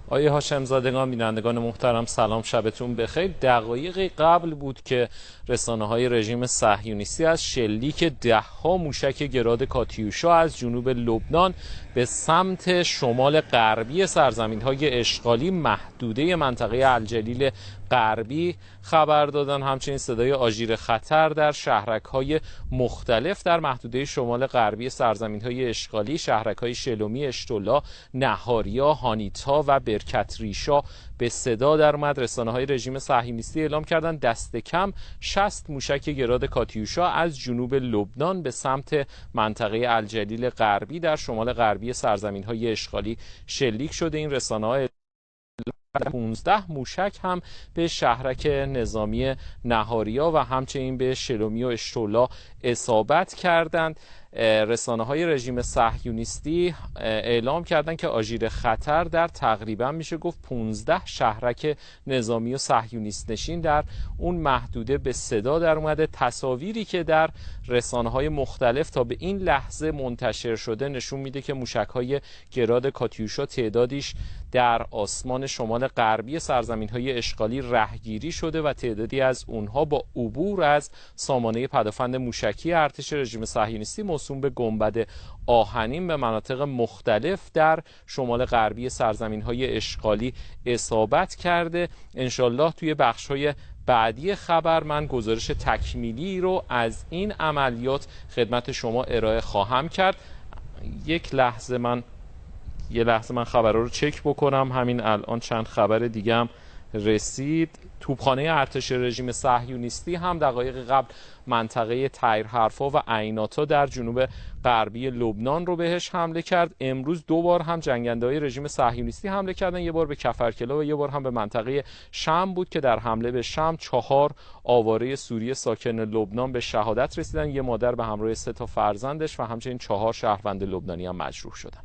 آقای هاشمزادگان، بینندگان محترم، سلام، شبتون بخیر. دقایقی قبل بود که رسانه‌های رژیم صهیونیستی از شلیک ده‌ها موشک گراد کاتیوشا از جنوب لبنان به سمت شمال غربی سرزمین‌های اشغالی محدوده منطقه الجلیل غربی خبر دادن. همچنین صدای آژیر خطر در شهرک‌های مختلف در محدوده شمال غربی سرزمین‌های اشغالی، شهرک‌های شلومی، اشتولا، نهاریا، هانیتا و برکت ریشا به صدا در اومد. رسانه‌های رژیم صهیونیستی اعلام کردند دست کم 60 موشک گراد کاتیوشا از جنوب لبنان به سمت منطقه الجلیل غربی در شمال غربی سرزمین‌های اشغالی شلیک شده. این رسانه‌ها 15 موشک هم به شهرک نظامی نهاریا و همچنین به شلومی و اشتولا اصابت کردند. رسانه‌های رژیم صهیونیستی اعلام کردند که آژیر خطر در تقریبا میشه گفت 15 شهرک نظامی و صهیونیست نشین در اون محدوده به صدا در اومده. تصاویری که در رسانه‌های مختلف تا به این لحظه منتشر شده نشون میده که موشک‌های گراد کاتیوشا تعدادیش در آسمان شمال غربی سرزمین‌های اشغالی رهگیری شده و تعدادی از اونها با عبور از سامانه پدافند موشکی ارتش رژیم صهیونیستی موسوم به گنبد آهنین به مناطق مختلف در شمال غربی سرزمین‌های اشغالی اصابت کرده. انشالله توی بخش‌های بعدی خبر من گزارش تکمیلی رو از این عملیات خدمت شما ارائه خواهم کرد. یه لحظه من خبرها رو چک بکنم. همین الان چند خبر دیگه هم رسید. توپخانه ارتش رژیم صهیونیستی هم دقایق قبل منطقه تیر حرفا و عیناتا در جنوب غربی لبنان رو بهش حمله کرد. امروز دو بار هم جنگنده‌های رژیم صهیونیستی حمله کردن، یه بار به کفرکلا و یه بار هم به منطقه شام بود که در حمله به شام 4 آواره سوری ساکن لبنان به شهادت رسیدن، یه مادر به همراه 3 فرزندش و همچنین 4 شهروند لبنانی هم مجروح شدن.